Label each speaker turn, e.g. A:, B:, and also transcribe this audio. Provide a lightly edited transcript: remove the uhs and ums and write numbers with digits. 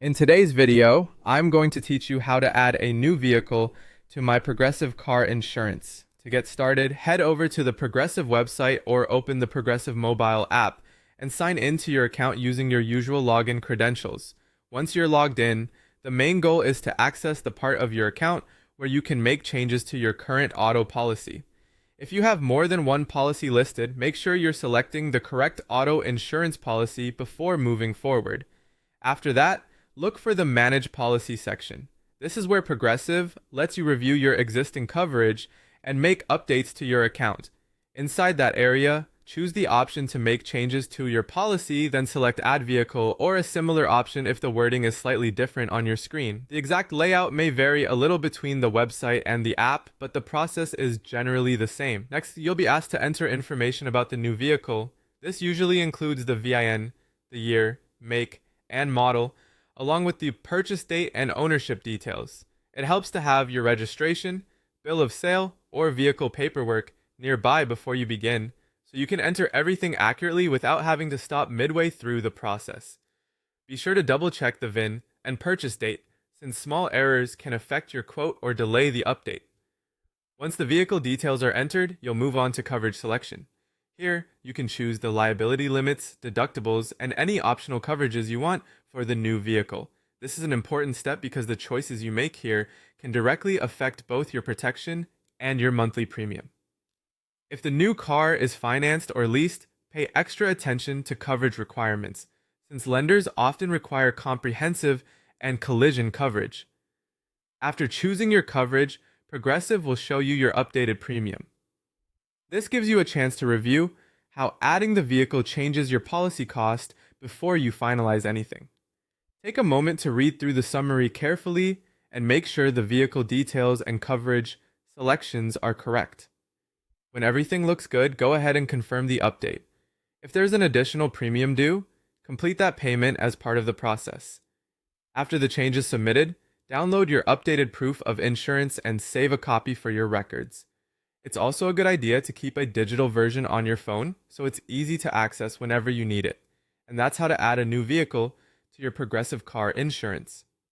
A: In today's video, I'm going to teach you how to add a new vehicle to my Progressive car insurance. To get started, head over to the Progressive website or open the Progressive mobile app and sign into your account using your usual login credentials. Once you're logged in, the main goal is to access the part of your account where you can make changes to your current auto policy. If you have more than one policy listed, make sure you're selecting the correct auto insurance policy before moving forward. After that, look for the Manage Policy section. This is where Progressive lets you review your existing coverage and make updates to your account. Inside that area, choose the option to make changes to your policy, then select Add Vehicle or a similar option if the wording is slightly different on your screen. The exact layout may vary a little between the website and the app, but the process is generally the same. Next, you'll be asked to enter information about the new vehicle. This usually includes the VIN, the year, make, and model, along with the purchase date and ownership details. It helps to have your registration, bill of sale, or vehicle paperwork nearby before you begin, so you can enter everything accurately without having to stop midway through the process. Be sure to double check the VIN and purchase date, since small errors can affect your quote or delay the update. Once the vehicle details are entered, you'll move on to coverage selection. Here, you can choose the liability limits, deductibles, and any optional coverages you want for the new vehicle. This is an important step because the choices you make here can directly affect both your protection and your monthly premium. If the new car is financed or leased, pay extra attention to coverage requirements, since lenders often require comprehensive and collision coverage. After choosing your coverage, Progressive will show you your updated premium. This gives you a chance to review how adding the vehicle changes your policy cost before you finalize anything. Take a moment to read through the summary carefully and make sure the vehicle details and coverage selections are correct. When everything looks good, go ahead and confirm the update. If there's an additional premium due, complete that payment as part of the process. After the change is submitted, download your updated proof of insurance and save a copy for your records. It's also a good idea to keep a digital version on your phone so it's easy to access whenever you need it. And that's how to add a new vehicle to your Progressive car insurance.